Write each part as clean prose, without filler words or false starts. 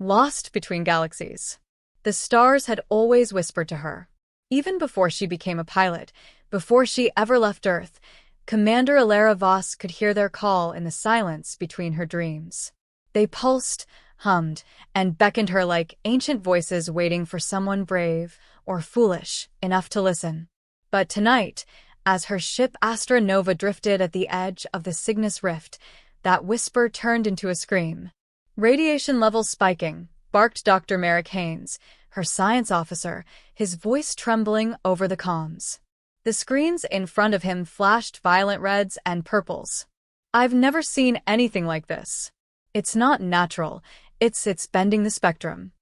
lost between galaxies. The stars had always whispered to her. Even before she became a pilot, before she ever left Earth, Commander Elara Voss could hear their call in the silence between her dreams. They pulsed, hummed, and beckoned her like ancient voices waiting for someone brave or foolish enough to listen. But tonight, as her ship Astra Nova drifted at the edge of the Cygnus Rift, that whisper turned into a scream. "Radiation levels spiking," barked Dr. Marek Haines, her science officer, his voice trembling over the comms. The screens in front of him flashed violent reds and purples. "I've never seen anything like this. It's not natural. It's bending the spectrum."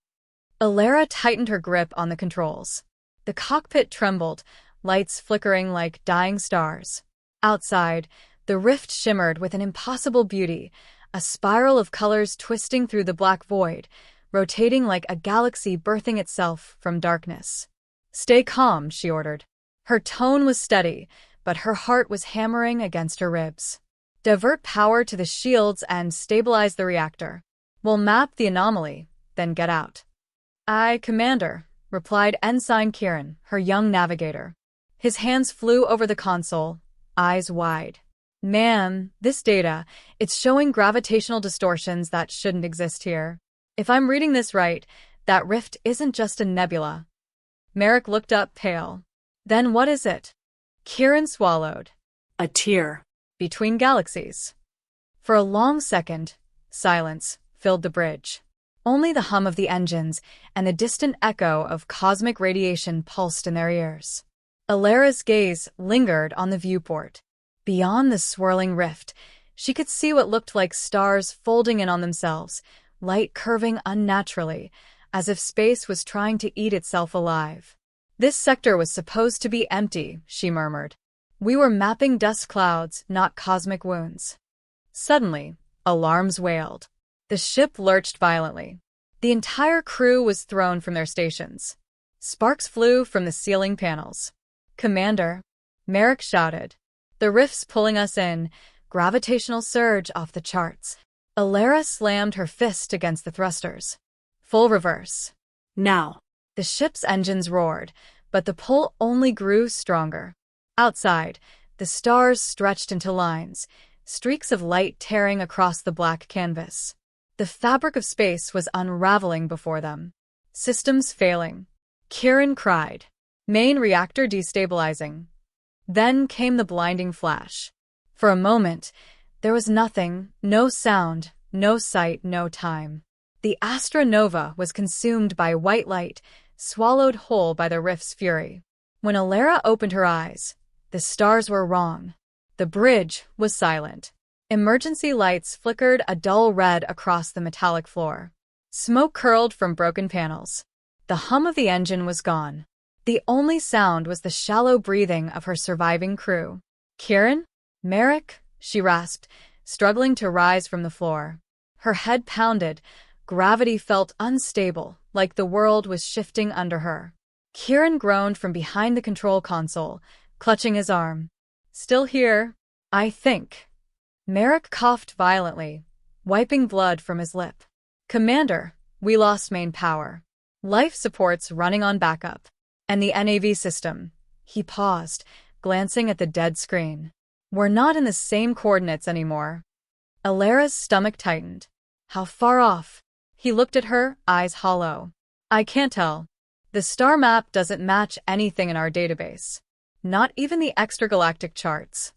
Elara tightened her grip on the controls. The cockpit trembled, lights flickering like dying stars. Outside, the rift shimmered with an impossible beauty, a spiral of colors twisting through the black void, rotating like a galaxy birthing itself from darkness. "Stay calm," she ordered. Her tone was steady, but her heart was hammering against her ribs. "Divert power to the shields and stabilize the reactor. We'll map the anomaly, then get out." "Aye, Commander," replied Ensign Kieran, her young navigator. His hands flew over the console, eyes wide. "Ma'am, this data, it's showing gravitational distortions that shouldn't exist here. If I'm reading this right, that rift isn't just a nebula." Marek looked up pale. "Then what is it?" Kieran swallowed. "A tear. Between galaxies." For a long second, silence filled the bridge. Only the hum of the engines and the distant echo of cosmic radiation pulsed in their ears. Elara's gaze lingered on the viewport. Beyond the swirling rift, she could see what looked like stars folding in on themselves, light curving unnaturally, as if space was trying to eat itself alive. "This sector was supposed to be empty," she murmured. "We were mapping dust clouds, not cosmic wounds." Suddenly, alarms wailed. The ship lurched violently. The entire crew was thrown from their stations. Sparks flew from the ceiling panels. "Commander," Marek shouted. "The rift's pulling us in, gravitational surge off the charts." Elara slammed her fist against the thrusters. "Full reverse." "Now." The ship's engines roared, but the pull only grew stronger. Outside, the stars stretched into lines, streaks of light tearing across the black canvas. The fabric of space was unraveling before them. "Systems failing," Kieran cried. "Main reactor destabilizing." Then came the blinding flash. For a moment, there was nothing, no sound, no sight, no time. The Astra Nova was consumed by white light, swallowed whole by the rift's fury. When Elara opened her eyes, the stars were wrong. The bridge was silent. Emergency lights flickered a dull red across the metallic floor. Smoke curled from broken panels. The hum of the engine was gone. The only sound was the shallow breathing of her surviving crew. "Kieran? Marek?" she rasped, struggling to rise from the floor. Her head pounded. Gravity felt unstable, like the world was shifting under her. Kieran groaned from behind the control console, clutching his arm. "Still here, I think." Marek coughed violently, wiping blood from his lip. "Commander, we lost main power. Life support's running on backup. And the NAV system." He paused, glancing at the dead screen. "We're not in the same coordinates anymore." Elara's stomach tightened. "How far off?" He looked at her, eyes hollow. "I can't tell. The star map doesn't match anything in our database. Not even the extragalactic charts."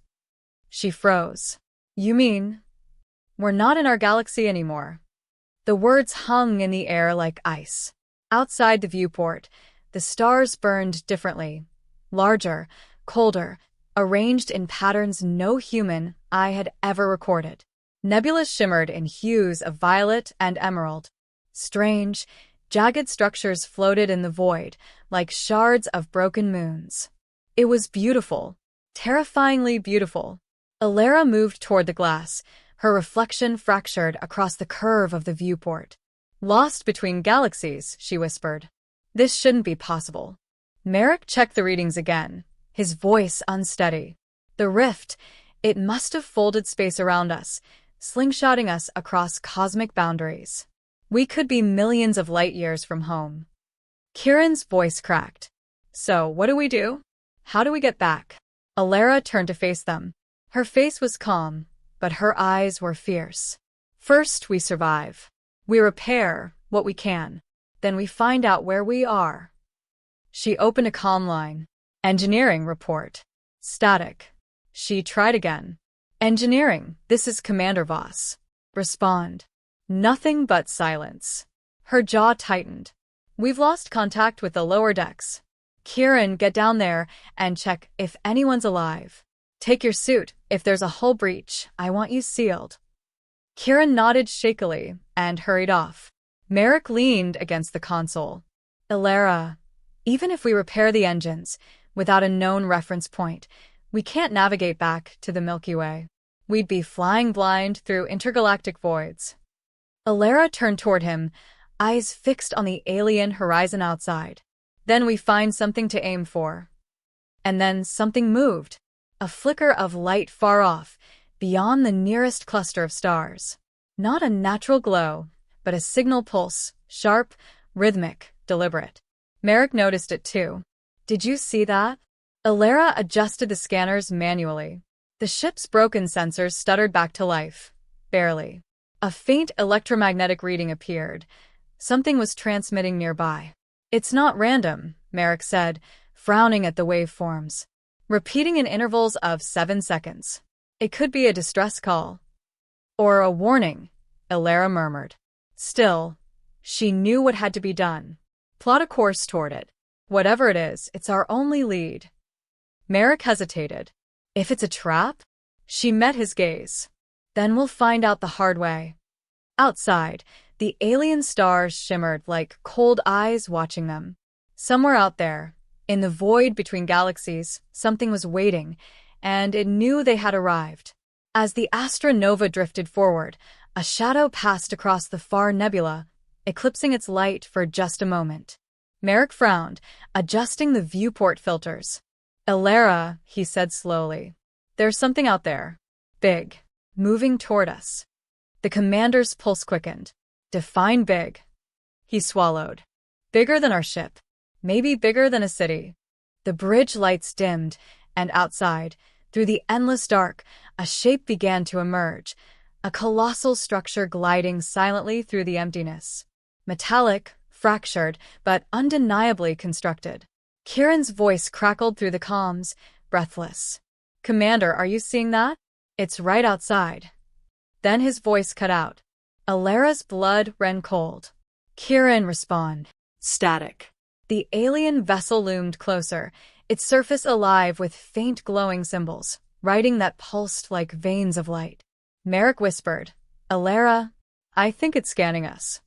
She froze. "You mean we're not in our galaxy anymore?" The words hung in the air like ice. Outside the viewport, the stars burned differently, larger, colder, arranged in patterns no human eye had ever recorded. Nebulas shimmered in hues of violet and emerald. Strange, jagged structures floated in the void, like shards of broken moons. It was beautiful, terrifyingly beautiful. Elara moved toward the glass, her reflection fractured across the curve of the viewport. "Lost between galaxies," she whispered. "This shouldn't be possible." Marek checked the readings again, his voice unsteady. "The rift, it must have folded space around us, slingshotting us across cosmic boundaries." We could be millions of light years from home. Kieran's voice cracked. So, what do we do? How do we get back? Elara turned to face them. Her face was calm, but her eyes were fierce. First, we survive. We repair what we can. Then we find out where we are. She opened a comm line. Engineering report. Static. She tried again. Engineering, this is Commander Voss. Respond. Nothing but silence. Her jaw tightened. We've lost contact with the lower decks. Kieran, get down there and check if anyone's alive. Take your suit. If there's a hull breach, I want you sealed. Kieran nodded shakily and hurried off. Marek leaned against the console. Elara, even if we repair the engines, without a known reference point, we can't navigate back to the Milky Way. We'd be flying blind through intergalactic voids. Elara turned toward him, eyes fixed on the alien horizon outside. Then we find something to aim for. And then something moved. A flicker of light far off, beyond the nearest cluster of stars. Not a natural glow, but a signal pulse, sharp, rhythmic, deliberate. Marek noticed it too. Did you see that? Elara adjusted the scanners manually. The ship's broken sensors stuttered back to life. Barely. A faint electromagnetic reading appeared. Something was transmitting nearby. It's not random, Marek said, frowning at the waveforms. Repeating in intervals of 7 seconds. It could be a distress call. Or a warning, Elara murmured. Still, she knew what had to be done. Plot a course toward it. Whatever it is, it's our only lead. Marek hesitated. If it's a trap? She met his gaze. Then we'll find out the hard way. Outside, the alien stars shimmered like cold eyes watching them. Somewhere out there, in the void between galaxies, something was waiting, and it knew they had arrived. As the Astra Nova drifted forward, a shadow passed across the far nebula, eclipsing its light for just a moment. Marek frowned, adjusting the viewport filters. Elara, he said slowly. There's something out there. Big. Moving toward us. The commander's pulse quickened. Define big. He swallowed. Bigger than our ship. Maybe bigger than a city. The bridge lights dimmed, and outside, through the endless dark, a shape began to emerge, a colossal structure gliding silently through the emptiness. Metallic, fractured, but undeniably constructed. Kieran's voice crackled through the comms, breathless. Commander, are you seeing that? It's right outside. Then his voice cut out. Elara's blood ran cold. Kieran responded. Static. The alien vessel loomed closer, its surface alive with faint glowing symbols, writing that pulsed like veins of light. Marek whispered, Elara, I think it's scanning us.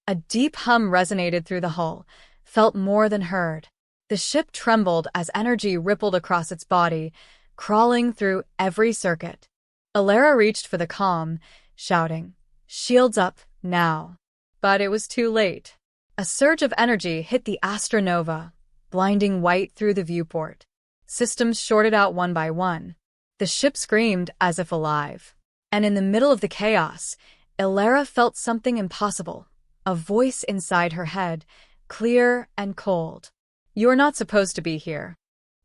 A deep hum resonated through the hull, felt more than heard. The ship trembled as energy rippled across its body, crawling through every circuit. Elara reached for the comm, shouting, Shields up, now. But it was too late. A surge of energy hit the Astra Nova, blinding white through the viewport. Systems shorted out one by one. The ship screamed as if alive. And in the middle of the chaos, Elara felt something impossible. A voice inside her head, clear and cold. You're not supposed to be here.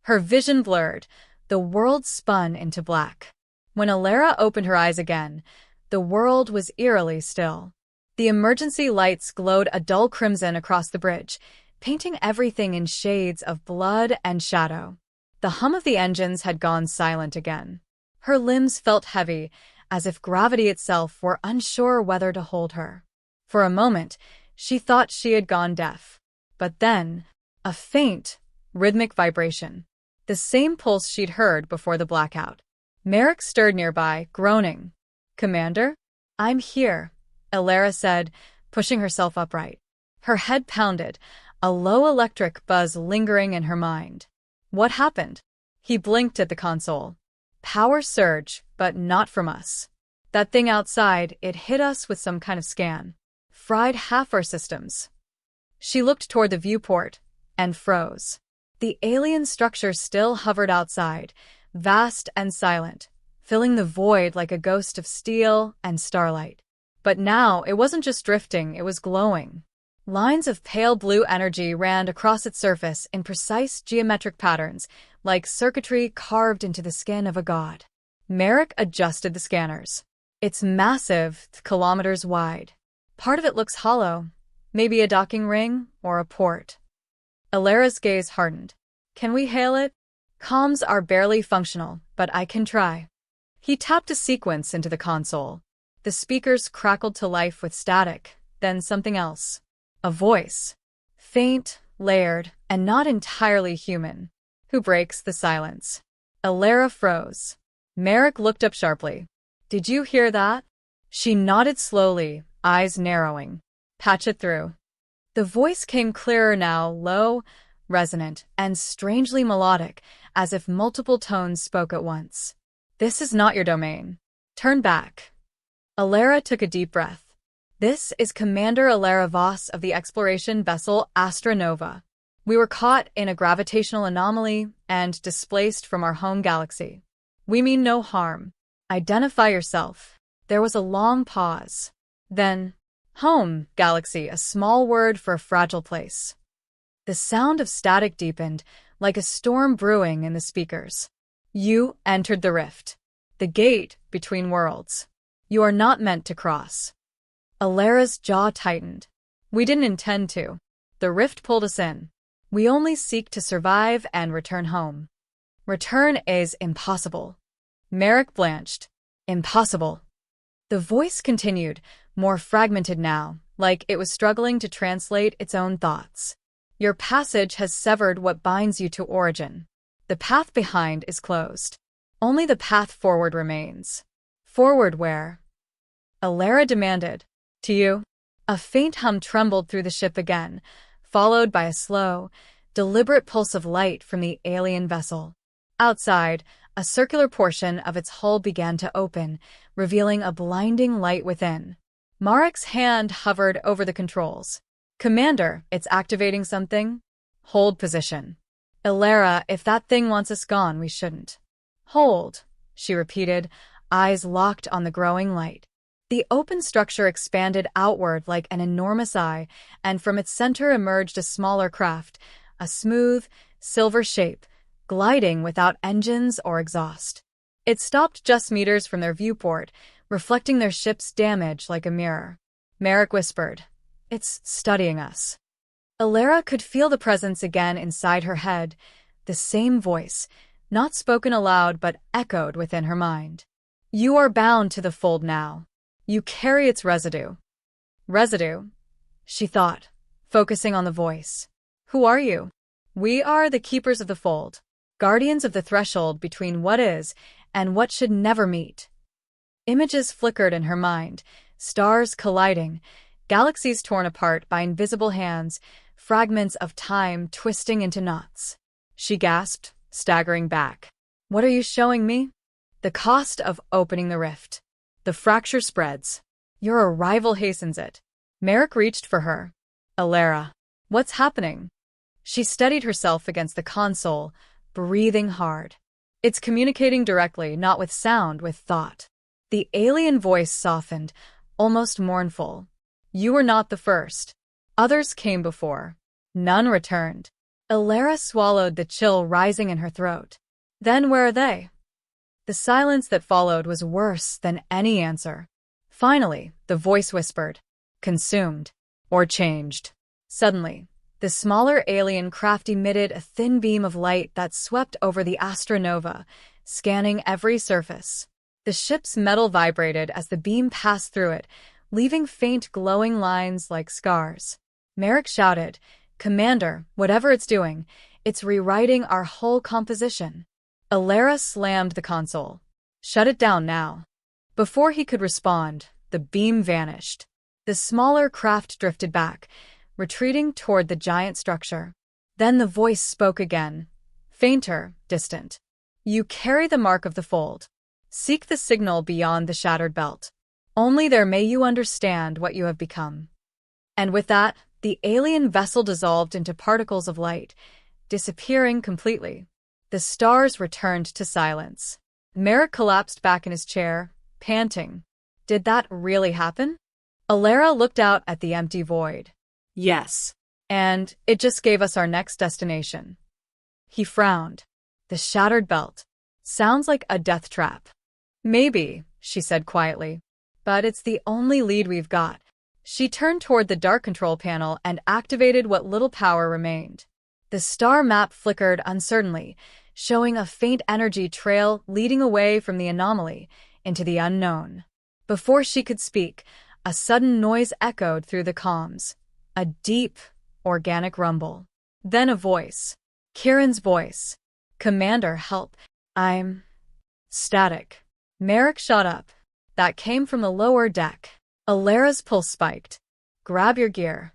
Her vision blurred. The world spun into black. When Elara opened her eyes again, the world was eerily still. The emergency lights glowed a dull crimson across the bridge, painting everything in shades of blood and shadow. The hum of the engines had gone silent again. Her limbs felt heavy, as if gravity itself were unsure whether to hold her. For a moment, she thought she had gone deaf. But then, a faint, rhythmic vibration. The same pulse she'd heard before the blackout. Marek stirred nearby, groaning. Commander? I'm here, Elara said, pushing herself upright. Her head pounded, a low electric buzz lingering in her mind. What happened? He blinked at the console. Power surge, but not from us. That thing outside, it hit us with some kind of scan. Fried half our systems. She looked toward the viewport and froze. The alien structure still hovered outside, vast and silent, filling the void like a ghost of steel and starlight. But now it wasn't just drifting, it was glowing. Lines of pale blue energy ran across its surface in precise geometric patterns, like circuitry carved into the skin of a god. Marek adjusted the scanners. It's massive, kilometers wide. Part of it looks hollow, maybe a docking ring or a port. Elara's gaze hardened. Can we hail it? Comms are barely functional, but I can try. He tapped a sequence into the console. The speakers crackled to life with static, then something else. A voice. Faint, layered, and not entirely human. Who breaks the silence? Elara froze. Marek looked up sharply. Did you hear that? She nodded slowly, eyes narrowing. Patch it through. The voice came clearer now, low, resonant, and strangely melodic, as if multiple tones spoke at once. This is not your domain. Turn back. Elara took a deep breath. This is Commander Elara Voss of the exploration vessel Astra Nova. We were caught in a gravitational anomaly and displaced from our home galaxy. We mean no harm. Identify yourself. There was a long pause. Then, home, galaxy, a small word for a fragile place. The sound of static deepened, like a storm brewing in the speakers. You entered the rift. The gate between worlds. You are not meant to cross. Elara's jaw tightened. We didn't intend to. The rift pulled us in. We only seek to survive and return home. Return is impossible. Marek blanched. Impossible. The voice continued, more fragmented now, like it was struggling to translate its own thoughts. Your passage has severed what binds you to origin. The path behind is closed. Only the path forward remains. Forward where? Elara demanded. To you? A faint hum trembled through the ship again, followed by a slow, deliberate pulse of light from the alien vessel. Outside, a circular portion of its hull began to open, revealing a blinding light within. Marek's hand hovered over the controls. Commander, it's activating something. Hold position. Elara, if that thing wants us gone, we shouldn't. Hold, she repeated, eyes locked on the growing light. The open structure expanded outward like an enormous eye, and from its center emerged a smaller craft, a smooth, silver shape, gliding without engines or exhaust. It stopped just meters from their viewport, reflecting their ship's damage like a mirror. Marek whispered, "It's studying us." Elara could feel the presence again inside her head, the same voice, not spoken aloud but echoed within her mind. You are bound to the fold now. You carry its residue. Residue? She thought, focusing on the voice. Who are you? We are the keepers of the fold, guardians of the threshold between what is and what should never meet. Images flickered in her mind, stars colliding, galaxies torn apart by invisible hands, fragments of time twisting into knots. She gasped, staggering back. What are you showing me? The cost of opening the rift. The fracture spreads. Your arrival hastens it. Marek reached for her. Elara. What's happening? She steadied herself against the console, breathing hard. It's communicating directly, not with sound, with thought. The alien voice softened, almost mournful. You were not the first. Others came before. None returned. Elara swallowed the chill rising in her throat. Then where are they? The silence that followed was worse than any answer. Finally, the voice whispered, consumed, or changed. Suddenly, the smaller alien craft emitted a thin beam of light that swept over the Astra Nova, scanning every surface. The ship's metal vibrated as the beam passed through it, leaving faint glowing lines like scars. Marek shouted, Commander, whatever it's doing, it's rewriting our whole composition. Elara slammed the console. Shut it down now. Before he could respond, the beam vanished. The smaller craft drifted back, retreating toward the giant structure. Then the voice spoke again, fainter, distant. You carry the mark of the fold. Seek the signal beyond the shattered belt. Only there may you understand what you have become. And with that, the alien vessel dissolved into particles of light, disappearing completely. The stars returned to silence. Marek collapsed back in his chair, panting. Did that really happen? Elara looked out at the empty void. Yes. And it just gave us our next destination. He frowned. The shattered belt. Sounds like a death trap. Maybe, she said quietly. But it's the only lead we've got. She turned toward the dark control panel and activated what little power remained. The star map flickered uncertainly, showing a faint energy trail leading away from the anomaly into the unknown. Before she could speak, a sudden noise echoed through the comms. A deep, organic rumble. Then a voice. Kieran's voice. "Commander, help. I'm static." Marek shot up. That came from the lower deck. Elara's pulse spiked. "Grab your gear."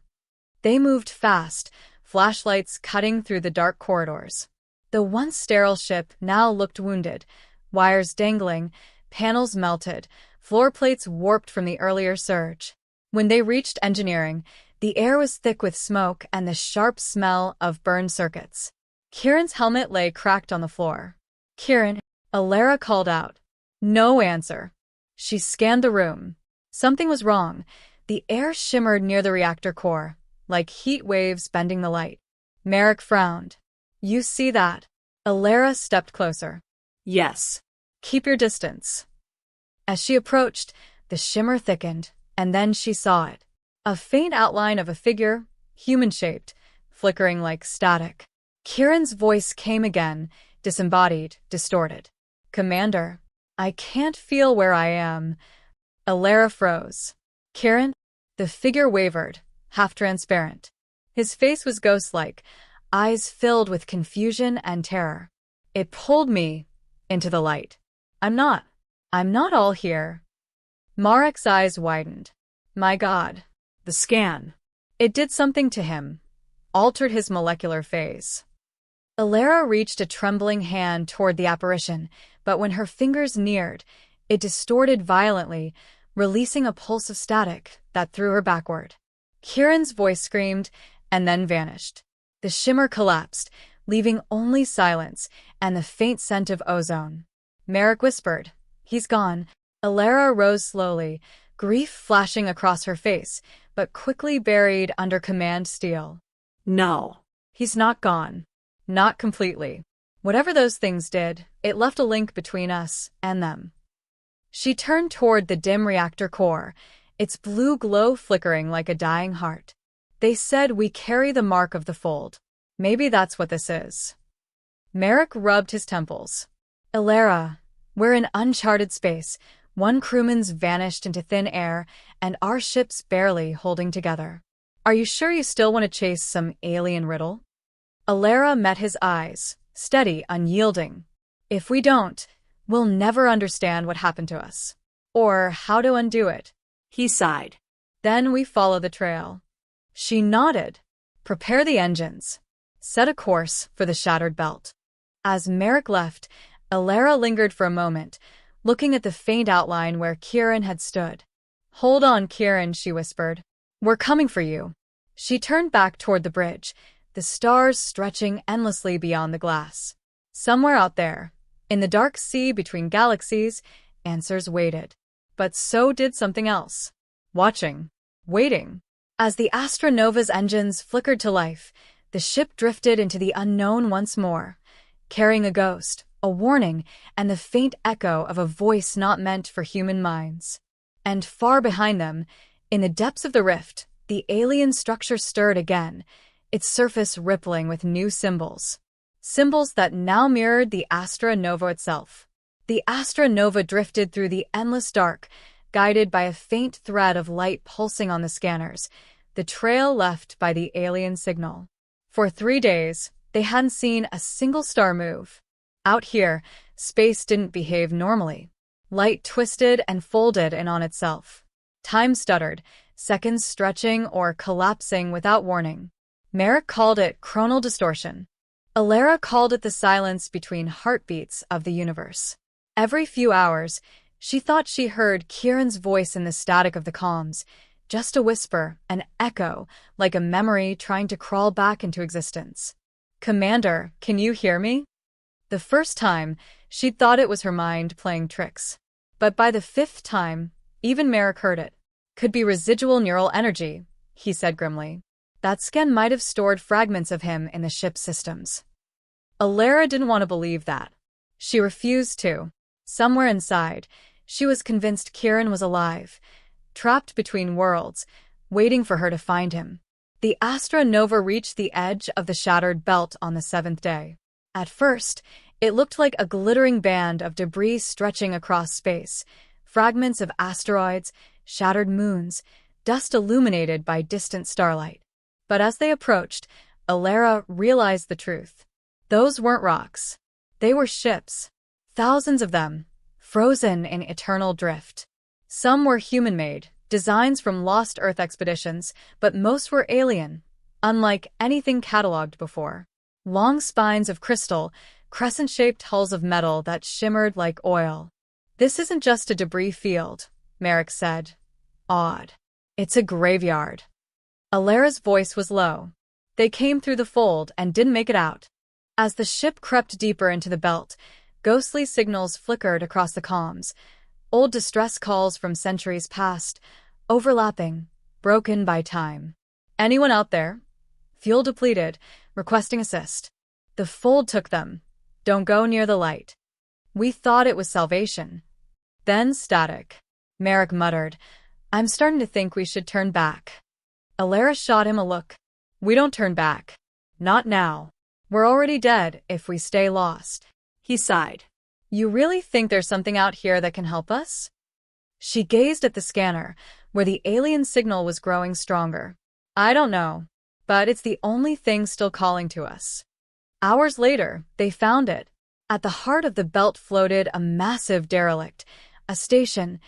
They moved fast, flashlights cutting through the dark corridors. The once sterile ship now looked wounded, wires dangling, panels melted, floor plates warped from the earlier surge. When they reached engineering, the air was thick with smoke and the sharp smell of burned circuits. Kieran's helmet lay cracked on the floor. "Kieran," Elara called out. No answer. She scanned the room. Something was wrong. The air shimmered near the reactor core, like heat waves bending the light. Marek frowned. "You see that?" Elara stepped closer. Yes. "Keep your distance." As she approached, the shimmer thickened, and then she saw it. A faint outline of a figure, human-shaped, flickering like static. Kieran's voice came again, disembodied, distorted. "Commander, I can't feel where I am." Elara froze. "Kieran?" The figure wavered, half-transparent. His face was ghost-like, eyes filled with confusion and terror. "It pulled me into the light. I'm not all here." Marek's eyes widened. My God. The scan. It did something to him, altered his molecular phase. Elara reached a trembling hand toward the apparition, but when her fingers neared, it distorted violently, releasing a pulse of static that threw her backward. Kieran's voice screamed, and then vanished. The shimmer collapsed, leaving only silence and the faint scent of ozone. Marek whispered, "He's gone." Elara rose slowly, grief flashing across her face, but quickly buried under command steel. No. "He's not gone. Not completely. Whatever those things did, it left a link between us and them." She turned toward the dim reactor core, its blue glow flickering like a dying heart. "They said we carry the mark of the fold. Maybe that's what this is." Marek rubbed his temples. "Elara, we're in uncharted space. One crewman's vanished into thin air, and our ship's barely holding together. Are you sure you still want to chase some alien riddle?" Elara met his eyes, steady, unyielding. "If we don't, we'll never understand what happened to us. Or how to undo it." He sighed. "Then we follow the trail." She nodded. "Prepare the engines. Set a course for the shattered belt." As Marek left, Elara lingered for a moment, looking at the faint outline where Kieran had stood. "Hold on, Kieran," she whispered. "We're coming for you." She turned back toward the bridge, the stars stretching endlessly beyond the glass. Somewhere out there, in the dark sea between galaxies, answers waited. But so did something else. Watching. Waiting. As the Astra Nova's engines flickered to life, the ship drifted into the unknown once more, carrying a ghost, a warning, and the faint echo of a voice not meant for human minds. And far behind them, in the depths of the rift, the alien structure stirred again, its surface rippling with new symbols. Symbols that now mirrored the Astra Nova itself. The Astra Nova drifted through the endless dark, guided by a faint thread of light pulsing on the scanners, the trail left by the alien signal. For 3 days, they hadn't seen a single star move. Out here, space didn't behave normally. Light twisted and folded in on itself. Time stuttered, seconds stretching or collapsing without warning. Marek called it chronal distortion. Elara called it the silence between heartbeats of the universe. Every few hours, she thought she heard Kieran's voice in the static of the comms, just a whisper, an echo, like a memory trying to crawl back into existence. "Commander, can you hear me?" The first time, she'd thought it was her mind playing tricks. But by the 5th time, even Marek heard it. Could be residual neural energy, he said grimly. That scan might have stored fragments of him in the ship's systems. Elara didn't want to believe that. She refused to. Somewhere inside, she was convinced Kieran was alive, trapped between worlds, waiting for her to find him. The Astra Nova reached the edge of the shattered belt on the 7th day. At first, it looked like a glittering band of debris stretching across space, fragments of asteroids, shattered moons, dust illuminated by distant starlight. But as they approached, Elara realized the truth. Those weren't rocks. They were ships. Thousands of them, frozen in eternal drift. Some were human-made, designs from lost Earth expeditions, but most were alien, unlike anything catalogued before. Long spines of crystal, crescent-shaped hulls of metal that shimmered like oil. This isn't just a debris field, Marek said. Awed. It's a graveyard. Elara's voice was low. They came through the fold and didn't make it out. As the ship crept deeper into the belt, ghostly signals flickered across the comms, old distress calls from centuries past, overlapping, broken by time. Anyone out there? Fuel depleted, requesting assist. The fold took them. Don't go near the light. We thought it was salvation. Then static. Marek muttered, I'm starting to think we should turn back. Elara shot him a look. We don't turn back. Not now. We're already dead if we stay lost. He sighed. You really think there's something out here that can help us? She gazed at the scanner, where the alien signal was growing stronger. I don't know, but it's the only thing still calling to us. Hours later, they found it. At the heart of the belt floated a massive derelict, a station,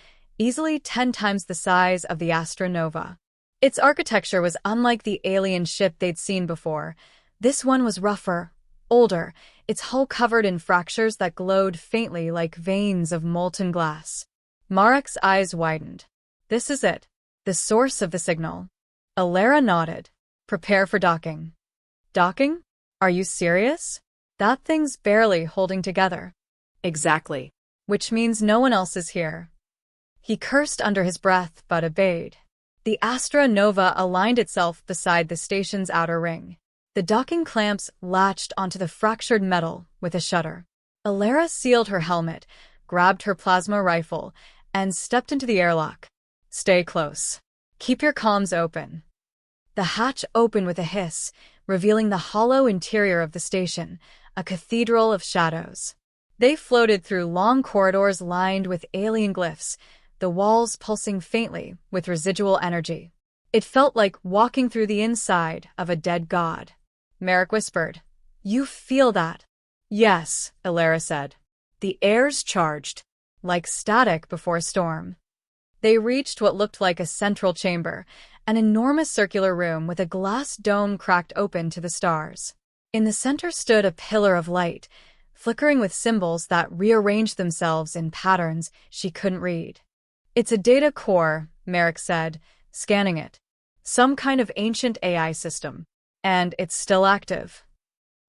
easily 10 times the size of the Astra Nova. Its architecture was unlike the alien ship they'd seen before. This one was rougher, older, its hull covered in fractures that glowed faintly like veins of molten glass. Marek's eyes widened. This is it, the source of the signal. Elara nodded. Prepare for docking. Docking? Are you serious? That thing's barely holding together. Exactly. Which means no one else is here. He cursed under his breath but obeyed. The Astra Nova aligned itself beside the station's outer ring. The docking clamps latched onto the fractured metal with a shudder. Elara sealed her helmet, grabbed her plasma rifle, and stepped into the airlock. Stay close. Keep your comms open. The hatch opened with a hiss, revealing the hollow interior of the station, a cathedral of shadows. They floated through long corridors lined with alien glyphs, the walls pulsing faintly with residual energy. It felt like walking through the inside of a dead god. Marek whispered, You feel that? Yes, Elara said. The air's charged, like static before a storm. They reached what looked like a central chamber, an enormous circular room with a glass dome cracked open to the stars. In the center stood a pillar of light, flickering with symbols that rearranged themselves in patterns she couldn't read. It's a data core, Marek said, scanning it. Some kind of ancient AI system. And it's still active.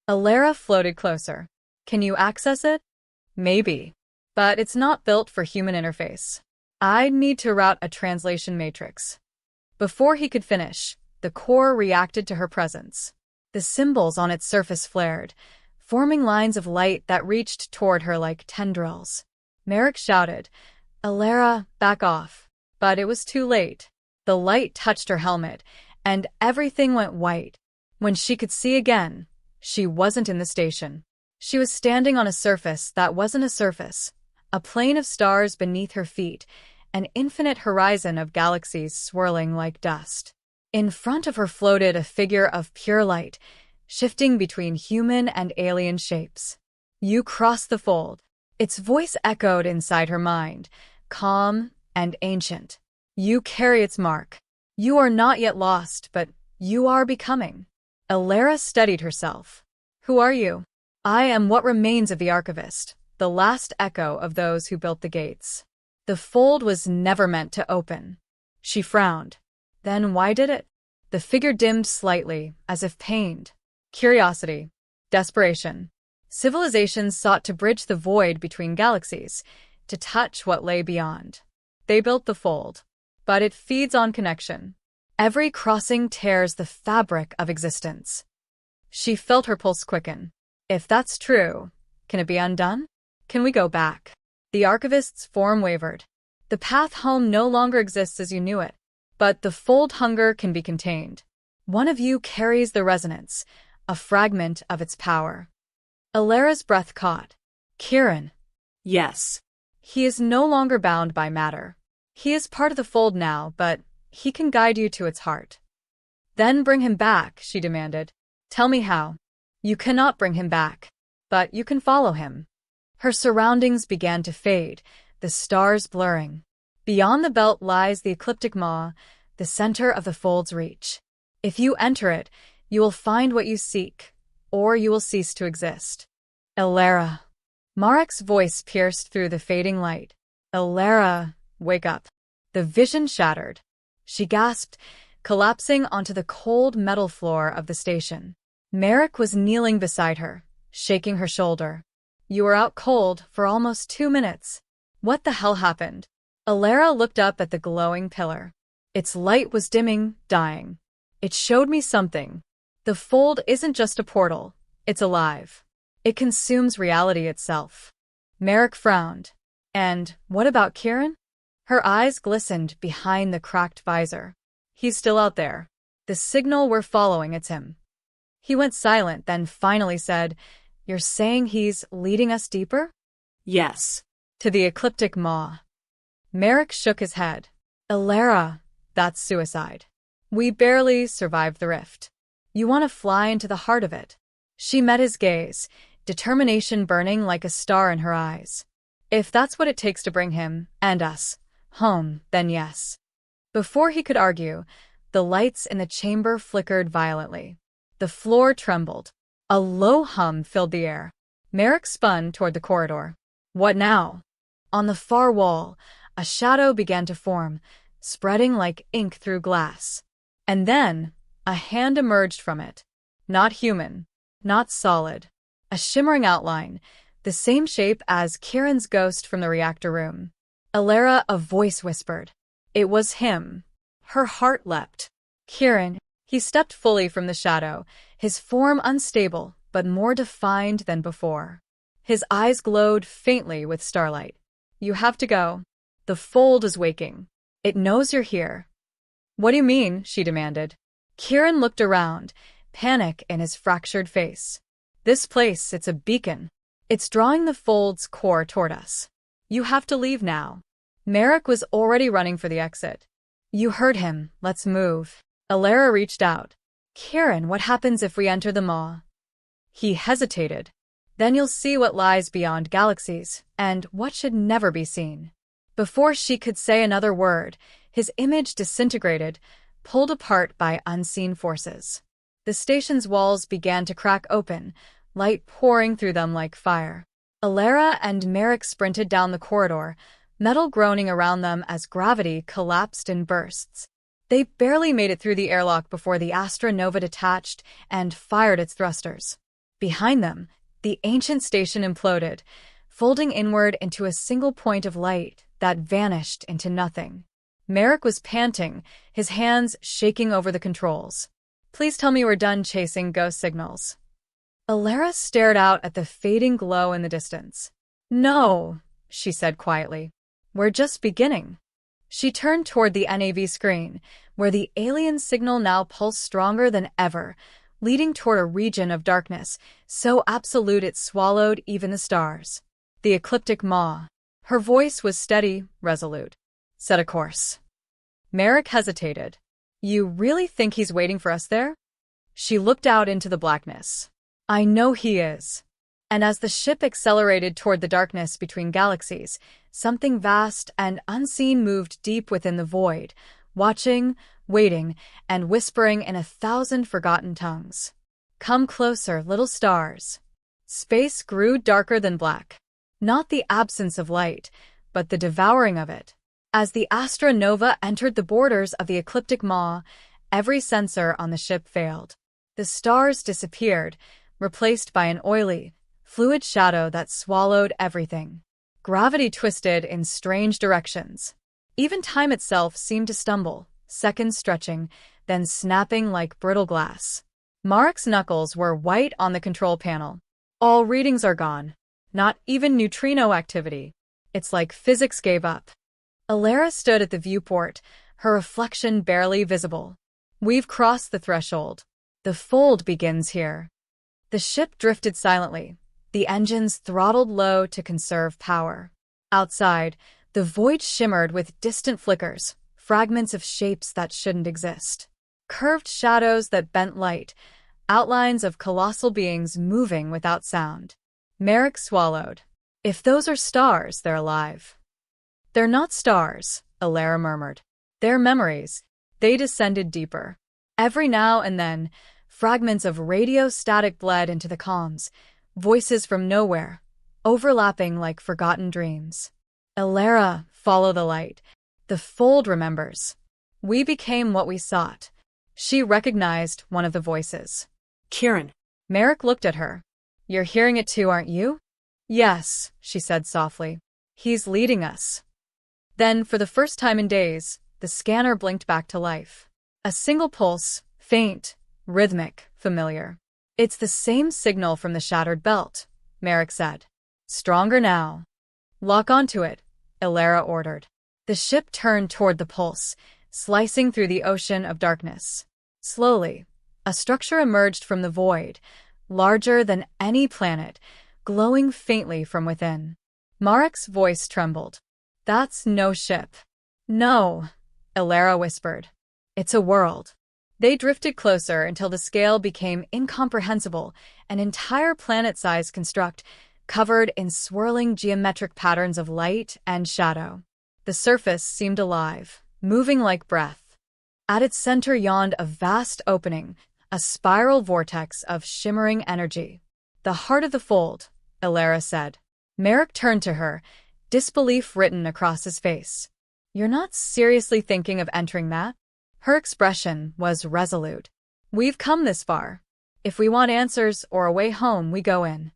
Elara floated closer. Can you access it? Maybe. But it's not built for human interface. I'd need to route a translation matrix. Before he could finish, the core reacted to her presence. The symbols on its surface flared, forming lines of light that reached toward her like tendrils. Marek shouted, Elara, back off. But it was too late. The light touched her helmet, and everything went white. When she could see again, she wasn't in the station. She was standing on a surface that wasn't a surface, a plain of stars beneath her feet, an infinite horizon of galaxies swirling like dust. In front of her floated a figure of pure light, shifting between human and alien shapes. You cross the fold. Its voice echoed inside her mind, calm and ancient. You carry its mark. You are not yet lost, but you are becoming. Elara steadied herself. Who are you? I am what remains of the Archivist, the last echo of those who built the gates. The fold was never meant to open. She frowned. Then why did it? The figure dimmed slightly, as if pained. Curiosity. Desperation. Civilizations sought to bridge the void between galaxies, to touch what lay beyond. They built the fold. but it feeds on connection. Every crossing tears the fabric of existence. She felt her pulse quicken. If that's true, can it be undone? Can we go back? The archivist's form wavered. The path home no longer exists as you knew it, but the fold hunger can be contained. One of you carries the resonance, a fragment of its power. Elara's breath caught. Kieran. Yes. He is no longer bound by matter. He is part of the fold now, but he can guide you to its heart. Then bring him back, she demanded. Tell me how. You cannot bring him back, but you can follow him. Her surroundings began to fade, the stars blurring. Beyond the belt lies the ecliptic maw, the center of the fold's reach. If you enter it, you will find what you seek, or you will cease to exist. Elara. Marek's voice pierced through the fading light. Elara, wake up. The vision shattered. She gasped, collapsing onto the cold metal floor of the station. Marek was kneeling beside her, shaking her shoulder. You were out cold for almost 2 minutes. What the hell happened? Elara looked up at the glowing pillar. Its light was dimming, dying. It showed me something. The fold isn't just a portal, it's alive. It consumes reality itself. Marek frowned. And what about Kieran? Her eyes glistened behind the cracked visor. He's still out there. The signal we're following, it's him. He went silent, then finally said, You're saying he's leading us deeper? Yes. To the ecliptic maw. Marek shook his head. Elara, that's suicide. We barely survived the rift. You want to fly into the heart of it. She met his gaze, determination burning like a star in her eyes. If that's what it takes to bring him, and us, home, then yes. Before he could argue, the lights in the chamber flickered violently. The floor trembled. A low hum filled the air. Marek spun toward the corridor. What now? On the far wall, a shadow began to form, spreading like ink through glass. And then, a hand emerged from it. Not human, not solid. A shimmering outline, the same shape as Kieran's ghost from the reactor room. Elara, a voice whispered. It was him. Her heart leapt. Kieran. He stepped fully from the shadow, his form unstable but more defined than before. His eyes glowed faintly with starlight. You have to go. The fold is waking. It knows you're here. What do you mean? She demanded. Kieran looked around, panic in his fractured face. This place, it's a beacon. It's drawing the fold's core toward us. You have to leave now. Marek was already running for the exit. You heard him. Let's move. Elara reached out. Kieran, what happens if we enter the maw? He hesitated. Then you'll see what lies beyond Galaxies, and what should never be seen. Before she could say another word, his image disintegrated, pulled apart by unseen forces. The station's walls began to crack open, light pouring through them like fire. Elara and Marek sprinted down the corridor, metal groaning around them as gravity collapsed in bursts. They barely made it through the airlock before the Astra Nova detached and fired its thrusters. Behind them, the ancient station imploded, folding inward into a single point of light that vanished into nothing. Marek was panting, his hands shaking over the controls. Please tell me we're done chasing ghost signals. Elara stared out at the fading glow in the distance. No, she said quietly. We're just beginning. She turned toward the NAV screen, where the alien signal now pulsed stronger than ever, leading toward a region of darkness, so absolute it swallowed even the stars. The ecliptic maw. Her voice was steady, resolute. Set a course. Marek hesitated. You really think he's waiting for us there? She looked out into the blackness. I know he is. And as the ship accelerated toward the darkness between galaxies, something vast and unseen moved deep within the void, watching, waiting, and whispering in 1,000 forgotten tongues. Come closer, little stars. Space grew darker than black. Not the absence of light, but the devouring of it. As the Astra Nova entered the borders of the ecliptic maw, every sensor on the ship failed. The stars disappeared, replaced by an oily, fluid shadow that swallowed everything. Gravity twisted in strange directions. Even time itself seemed to stumble, seconds stretching, then snapping like brittle glass. Marek's knuckles were white on the control panel. All readings are gone. Not even neutrino activity. It's like physics gave up. Elara stood at the viewport, her reflection barely visible. We've crossed the threshold. The fold begins here. The ship drifted silently, the engines throttled low to conserve power. Outside, the void shimmered with distant flickers, fragments of shapes that shouldn't exist. Curved shadows that bent light, outlines of colossal beings moving without sound. Marek swallowed. If those are stars, they're alive. They're not stars, Elara murmured. They're memories. They descended deeper. Every now and then, fragments of radio static bled into the comms, voices from nowhere, overlapping like forgotten dreams. Elara, follow the light. The fold remembers. We became what we sought. She recognized one of the voices. Kieran. Marek looked at her. You're hearing it too, aren't you? Yes, she said softly. He's leading us. Then, for the first time in days, the scanner blinked back to life. A single pulse, faint, rhythmic, familiar. It's the same signal from the shattered belt, Marek said. Stronger now. Lock onto it, Elara ordered. The ship turned toward the pulse, slicing through the ocean of darkness. Slowly, a structure emerged from the void, larger than any planet, glowing faintly from within. Marek's voice trembled. That's no ship. No, Elara whispered. It's a world. They drifted closer until the scale became incomprehensible, an entire planet-sized construct covered in swirling geometric patterns of light and shadow. The surface seemed alive, moving like breath. At its center yawned a vast opening, a spiral vortex of shimmering energy. The heart of the fold, Elara said. Marek turned to her, disbelief written across his face. You're not seriously thinking of entering that? Her expression was resolute. We've come this far. If we want answers or a way home, we go in.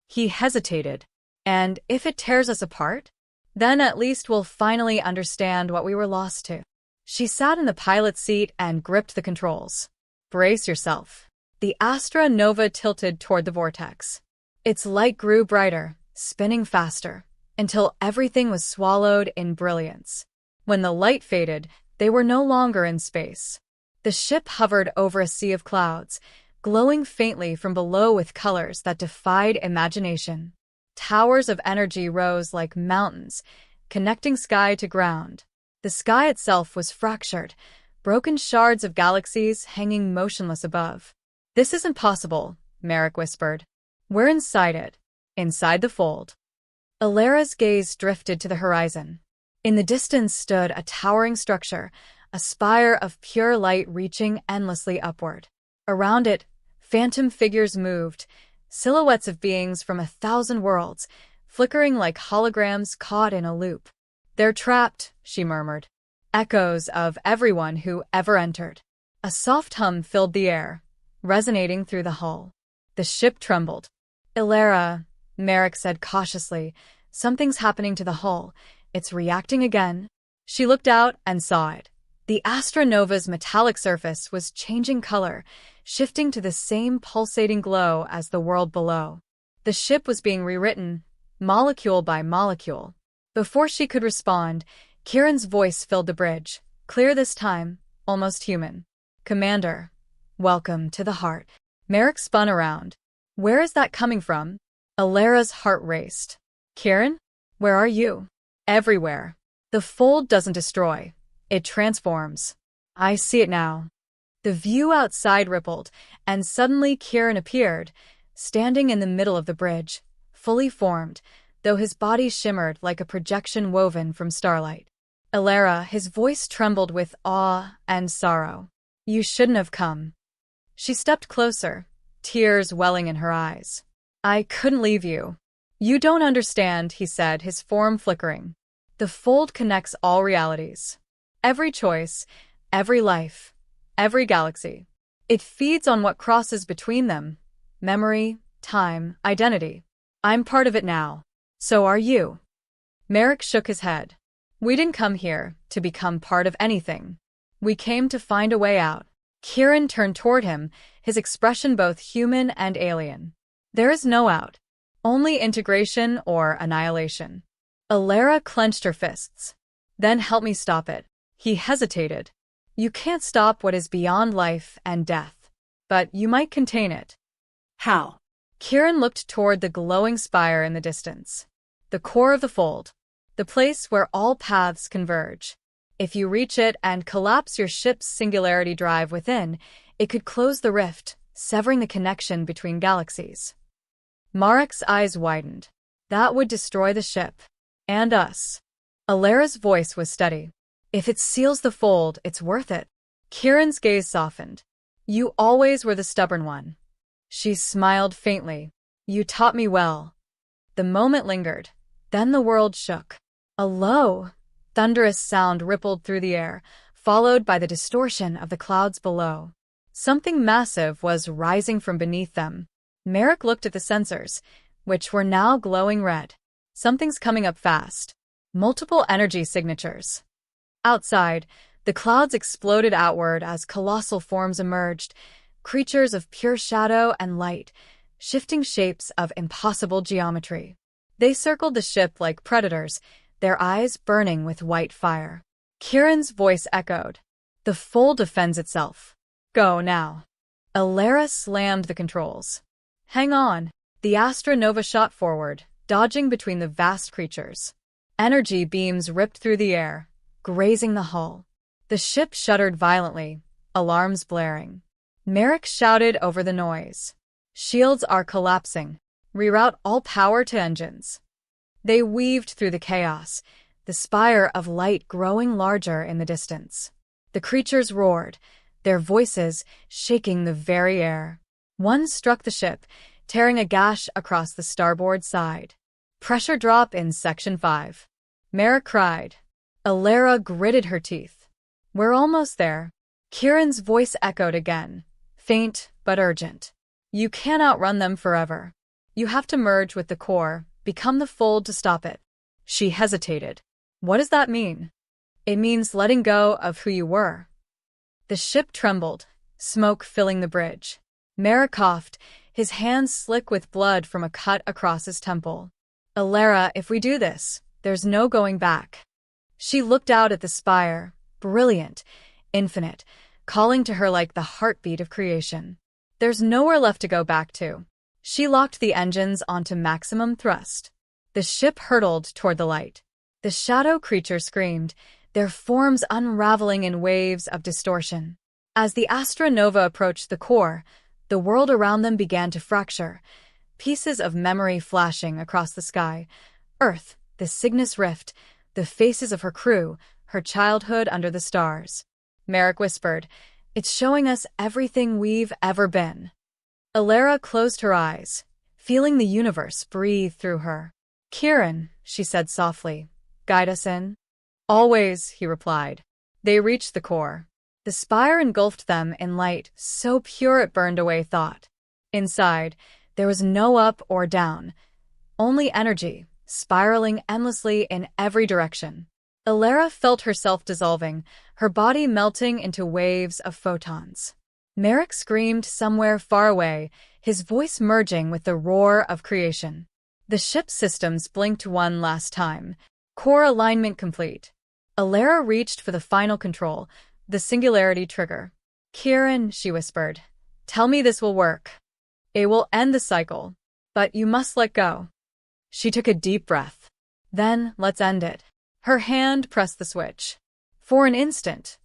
He hesitated. And if it tears us apart? Then at least we'll finally understand what we were lost to. She sat in the pilot's seat and gripped the controls. Brace yourself. The Astra Nova tilted toward the vortex. Its light grew brighter, spinning faster, until everything was swallowed in brilliance. When the light faded, they were no longer in space. The ship hovered over a sea of clouds, glowing faintly from below with colors that defied imagination. Towers of energy rose like mountains, connecting sky to ground. The sky itself was fractured, broken shards of galaxies hanging motionless above. This isn't possible, Marek whispered. We're inside it, inside the fold. Elara's gaze drifted to the horizon. In the distance stood a towering structure, a spire of pure light reaching endlessly upward. Around it, phantom figures moved, silhouettes of beings from 1,000 worlds, flickering like holograms caught in a loop. They're trapped, she murmured. Echoes of everyone who ever entered. A soft hum filled the air, resonating through the hull. The ship trembled. Elara, Marek said cautiously, something's happening to the hull. It's reacting again. She looked out and saw it. The Astra Nova's metallic surface was changing color, shifting to the same pulsating glow as the world below. The ship was being rewritten, molecule by molecule. Before she could respond, Kieran's voice filled the bridge, clear this time, almost human. Commander, welcome to the heart. Marek spun around. Where is that coming from? Elara's heart raced. Kieran, where are you? Everywhere. The fold doesn't destroy. It transforms. I see it now. The view outside rippled, and suddenly Kieran appeared, standing in the middle of the bridge, fully formed, though his body shimmered like a projection woven from starlight. Elara, his voice trembled with awe and sorrow. You shouldn't have come. She stepped closer, tears welling in her eyes. I couldn't leave you. You don't understand, he said, his form flickering. The fold connects all realities. Every choice, every life, every galaxy. It feeds on what crosses between them. Memory, time, identity. I'm part of it now. So are you. Marek shook his head. We didn't come here to become part of anything. We came to find a way out. Kieran turned toward him, his expression both human and alien. There is no out. Only integration or annihilation. Elara clenched her fists. Then help me stop it. He hesitated. You can't stop what is beyond life and death. But you might contain it. How? Kieran looked toward the glowing spire in the distance. The core of the fold. The place where all paths converge. If you reach it and collapse your ship's singularity drive within, it could close the rift, severing the connection between galaxies. Marek's eyes widened. That would destroy the ship. And us. Elara's voice was steady. If it seals the fold, it's worth it. Kieran's gaze softened. You always were the stubborn one. She smiled faintly. You taught me well. The moment lingered. Then the world shook. A low, thunderous sound rippled through the air, followed by the distortion of the clouds below. Something massive was rising from beneath them. Marek looked at the sensors, which were now glowing red. Something's coming up fast. Multiple energy signatures. Outside, the clouds exploded outward as colossal forms emerged, creatures of pure shadow and light, shifting shapes of impossible geometry. They circled the ship like predators, their eyes burning with white fire. Kieran's voice echoed. The fold defends itself. Go now. Elara slammed the controls. Hang on. The Astra Nova shot forward, dodging between the vast creatures. Energy beams ripped through the air, grazing the hull. The ship shuddered violently, alarms blaring. Marek shouted over the noise. Shields are collapsing. Reroute all power to engines. They weaved through the chaos, the spire of light growing larger in the distance. The creatures roared, their voices shaking the very air. One struck the ship, tearing a gash across the starboard side. Pressure drop in Section 5. Marek cried. Elara gritted her teeth. We're almost there. Kieran's voice echoed again, faint but urgent. You can't outrun them forever. You have to merge with the core, become the fold to stop it. She hesitated. What does that mean? It means letting go of who you were. The ship trembled, smoke filling the bridge. Marek coughed, his hands slick with blood from a cut across his temple. Elara, if we do this, there's no going back. She looked out at the spire, brilliant, infinite, calling to her like the heartbeat of creation. There's nowhere left to go back to. She locked the engines onto maximum thrust. The ship hurtled toward the light. The shadow creatures screamed, their forms unraveling in waves of distortion. As the Astra Nova approached the core, the world around them began to fracture, pieces of memory flashing across the sky. Earth, the Cygnus Rift, the faces of her crew, her childhood under the stars. Marek whispered, It's showing us everything we've ever been. Elara closed her eyes, feeling the universe breathe through her. Kieran, she said softly, guide us in? Always, he replied. They reached the core. The spire engulfed them in light so pure it burned away thought. Inside, there was no up or down, only energy, spiraling endlessly in every direction. Elara felt herself dissolving, her body melting into waves of photons. Marek screamed somewhere far away, his voice merging with the roar of creation. The ship's systems blinked one last time, core alignment complete. Elara reached for the final control, the singularity trigger. Kieran, she whispered, tell me this will work. It will end the cycle, but you must let go. She took a deep breath. Then, let's end it. Her hand pressed the switch. For an instant,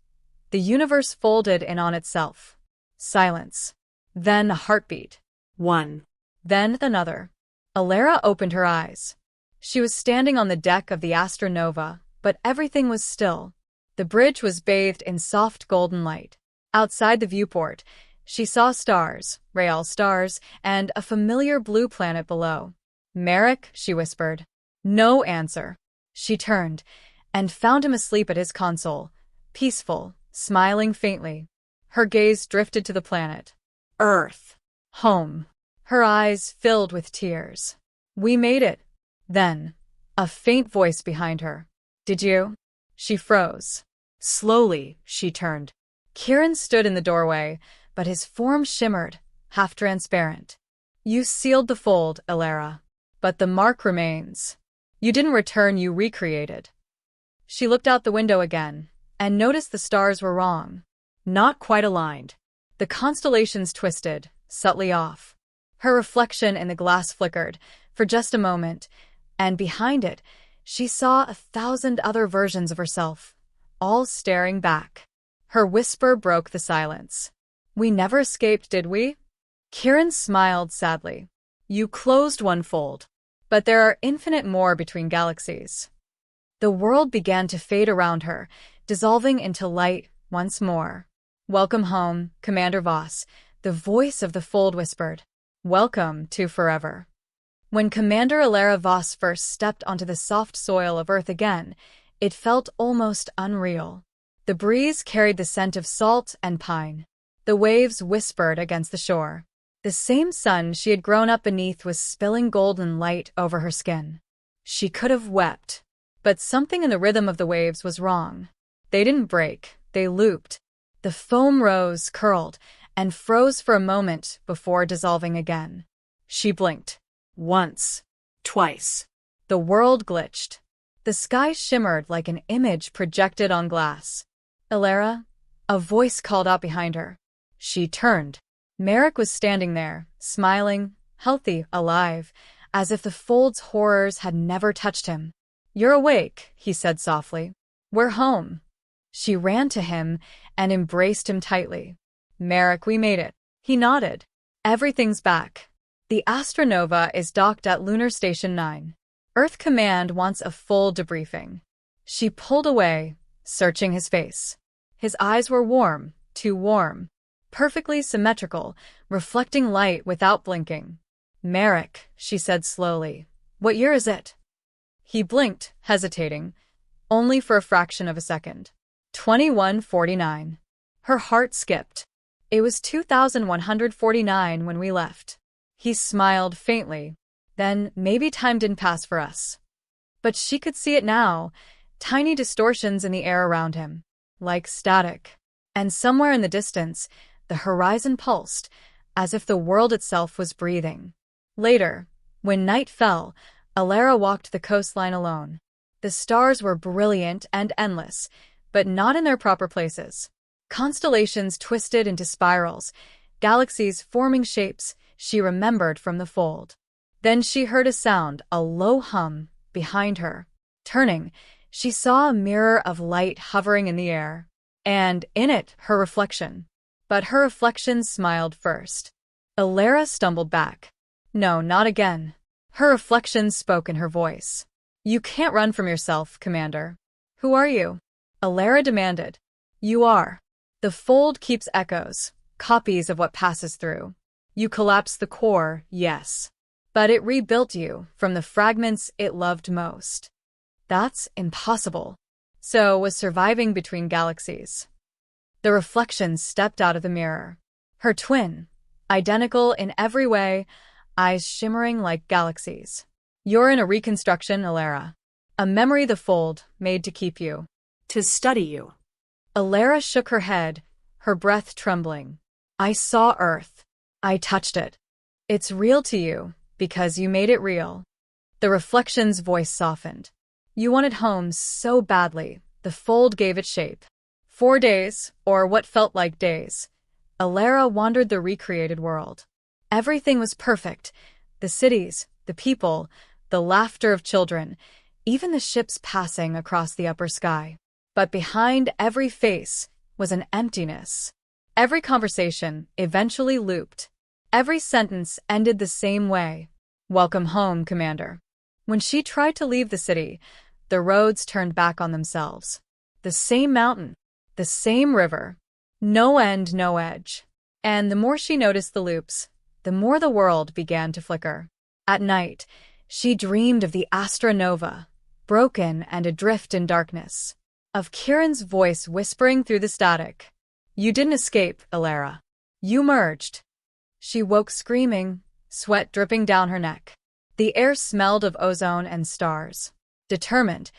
the universe folded in on itself. Silence. Then a heartbeat. One. Then another. Elara opened her eyes. She was standing on the deck of the Astra Nova, but everything was still. The bridge was bathed in soft golden light. Outside the viewport, she saw stars, real stars, and a familiar blue planet below. Marek, she whispered. No answer. She turned, and found him asleep at his console, peaceful, smiling faintly. Her gaze drifted to the planet. Earth. Home. Her eyes filled with tears. We made it. Then, a faint voice behind her. Did you? She froze. Slowly, she turned. Kieran stood in the doorway, but his form shimmered, half transparent. You sealed the fold, Elara. But the mark remains. You didn't return, you recreated. She looked out the window again, and noticed the stars were wrong. Not quite aligned. The constellations twisted, subtly off. Her reflection in the glass flickered, for just a moment, and behind it, she saw 1,000 other versions of herself, all staring back. Her whisper broke the silence. We never escaped, did we? Kieran smiled sadly. You closed one fold. But there are infinite more between galaxies. The world began to fade around her, dissolving into light once more. Welcome home, Commander Voss, the voice of the fold whispered. Welcome to forever. When Commander Elara Voss first stepped onto the soft soil of Earth again, it felt almost unreal. The breeze carried the scent of salt and pine. The waves whispered against the shore. The same sun she had grown up beneath was spilling golden light over her skin. She could have wept. But something in the rhythm of the waves was wrong. They didn't break, they looped. The foam rose, curled, and froze for a moment before dissolving again. She blinked. Once. Twice. The world glitched. The sky shimmered like an image projected on glass. Elara? A voice called out behind her. She turned. Marek was standing there, smiling, healthy, alive, as if the fold's horrors had never touched him. You're awake, he said softly. We're home. She ran to him and embraced him tightly. Marek, we made it. He nodded. Everything's back. The Astra Nova is docked at Lunar Station 9. Earth Command wants a full debriefing. She pulled away, searching his face. His eyes were warm, too warm. Perfectly symmetrical, reflecting light without blinking. Marek, she said slowly. What year is it? He blinked, hesitating, only for a fraction of a second. 2149. Her heart skipped. It was 2149 when we left. He smiled faintly. Then maybe time didn't pass for us. But she could see it now, tiny distortions in the air around him, like static. And somewhere in the distance, the horizon pulsed, as if the world itself was breathing. Later, when night fell, Elara walked the coastline alone. The stars were brilliant and endless, but not in their proper places. Constellations twisted into spirals, galaxies forming shapes she remembered from the fold. Then she heard a sound, a low hum, behind her. Turning, she saw a mirror of light hovering in the air, and in it, her reflection. But her reflection smiled first. Elara stumbled back. No, not again. Her reflection spoke in her voice. You can't run from yourself, Commander. Who are you? Elara demanded. You are. The fold keeps echoes, copies of what passes through. You collapsed the core, yes. But it rebuilt you from the fragments it loved most. That's impossible. So was surviving between galaxies. The reflection stepped out of the mirror. Her twin, identical in every way, eyes shimmering like galaxies. You're in a reconstruction, Elara. A memory the fold made to keep you. To study you. Elara shook her head, her breath trembling. I saw Earth. I touched it. It's real to you, because you made it real. The reflection's voice softened. You wanted home so badly, the fold gave it shape. 4 days, or what felt like days, Elara wandered the recreated world. Everything was perfect. The cities, the people, the laughter of children, even the ships passing across the upper sky. But behind every face was an emptiness. Every conversation eventually looped. Every sentence ended the same way. Welcome home, Commander. When she tried to leave the city, the roads turned back on themselves. The same mountain. The same river. No end, no edge. And the more she noticed the loops, the more the world began to flicker. At night, she dreamed of the Astra Nova, broken and adrift in darkness. Of Kieran's voice whispering through the static. You didn't escape, Elara. You merged. She woke screaming, sweat dripping down her neck. The air smelled of ozone and stars. Determined,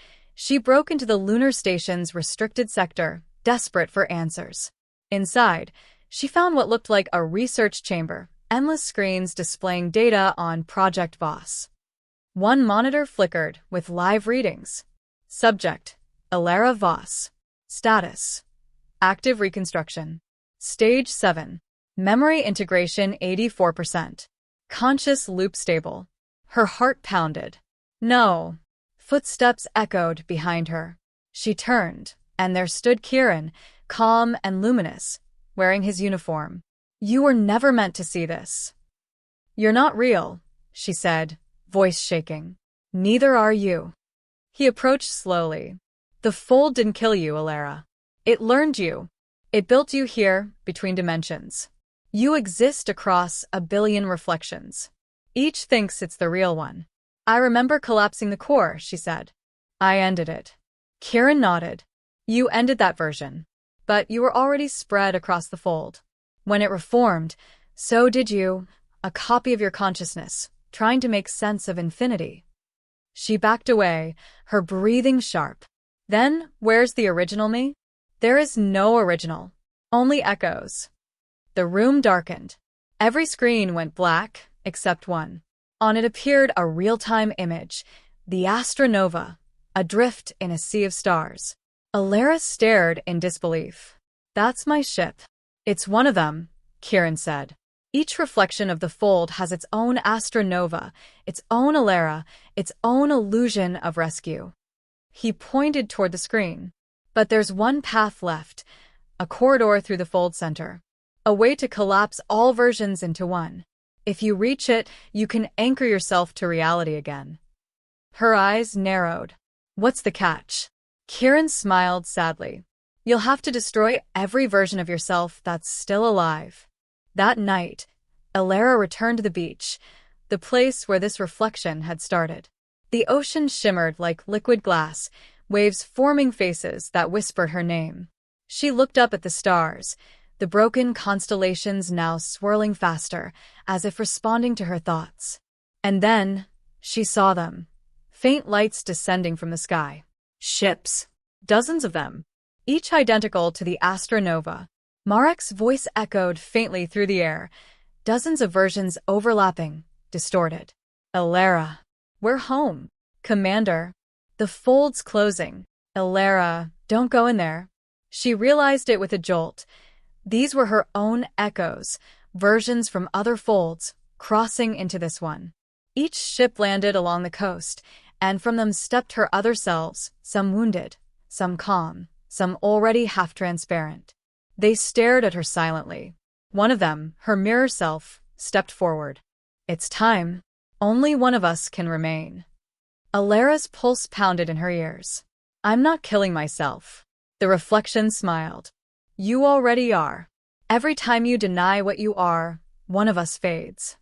She broke into the lunar station's restricted sector, desperate for answers. Inside, she found what looked like a research chamber, endless screens displaying data on Project Voss. One monitor flickered with live readings. Subject: Elara Voss. Status: active reconstruction. Stage 7. Memory integration 84%. Conscious loop stable. Her heart pounded. No. Footsteps echoed behind her. She turned, and there stood Kieran, calm and luminous, wearing his uniform. You were never meant to see this. You're not real, she said, voice shaking. Neither are you. He approached slowly. The fold didn't kill you, Elara. It learned you. It built you here, between dimensions. You exist across a billion reflections. Each thinks it's the real one. I remember collapsing the core, she said. I ended it. Kieran nodded. You ended that version. But you were already spread across the fold. When it reformed, so did you, a copy of your consciousness, trying to make sense of infinity. She backed away, her breathing sharp. Then, where's the original me? There is no original. Only echoes. The room darkened. Every screen went black, except one. On it appeared a real-time image, the Astra Nova, adrift in a sea of stars. Elara stared in disbelief. That's my ship. It's one of them, Kieran said. Each reflection of the fold has its own Astra Nova, its own Elara, its own illusion of rescue. He pointed toward the screen. But there's one path left, a corridor through the fold center. A way to collapse all versions into one. If you reach it, you can anchor yourself to reality again. Her eyes narrowed. What's the catch? Kieran smiled sadly. You'll have to destroy every version of yourself that's still alive. That night, Elara returned to the beach, the place where this reflection had started. The ocean shimmered like liquid glass, waves forming faces that whispered her name. She looked up at the stars, the broken constellations now swirling faster, as if responding to her thoughts. And then, she saw them. Faint lights descending from the sky. Ships. Dozens of them. Each identical to the Astra Nova. Marek's voice echoed faintly through the air. Dozens of versions overlapping, distorted. Elara. We're home. Commander. The fold's closing. Elara, don't go in there. She realized it with a jolt. These were her own echoes, versions from other folds, crossing into this one. Each ship landed along the coast, and from them stepped her other selves, some wounded, some calm, some already half-transparent. They stared at her silently. One of them, her mirror self, stepped forward. It's time. Only one of us can remain. Elara's pulse pounded in her ears. I'm not killing myself. The reflection smiled. You already are. Every time you deny what you are, one of us fades.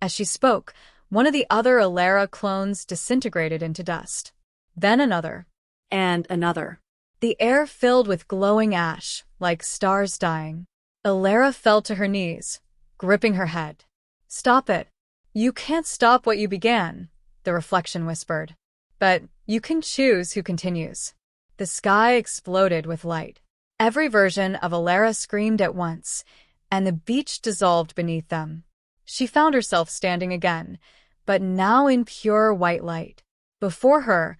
As she spoke, one of the other Elara clones disintegrated into dust. Then another. And another. The air filled with glowing ash, like stars dying. Elara fell to her knees, gripping her head. Stop it. You can't stop what you began, the reflection whispered. But you can choose who continues. The sky exploded with light. Every version of Elara screamed at once, and the beach dissolved beneath them. She found herself standing again, but now in pure white light. Before her,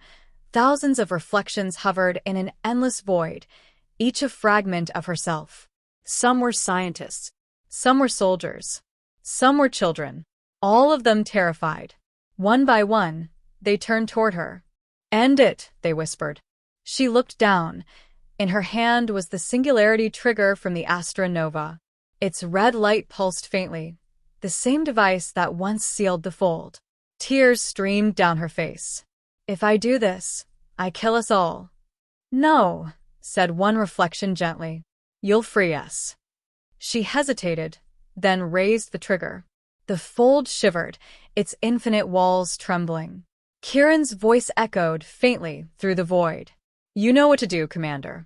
thousands of reflections hovered in an endless void, each a fragment of herself. Some were scientists. Some were soldiers. Some were children. All of them terrified. One by one, they turned toward her. End it, they whispered. She looked down. In her hand was the singularity trigger from the Astra Nova. Its red light pulsed faintly, the same device that once sealed the fold. Tears streamed down her face. If I do this, I kill us all. No, said one reflection gently. You'll free us. She hesitated, then raised the trigger. The fold shivered, its infinite walls trembling. Kieran's voice echoed faintly through the void. You know what to do, Commander.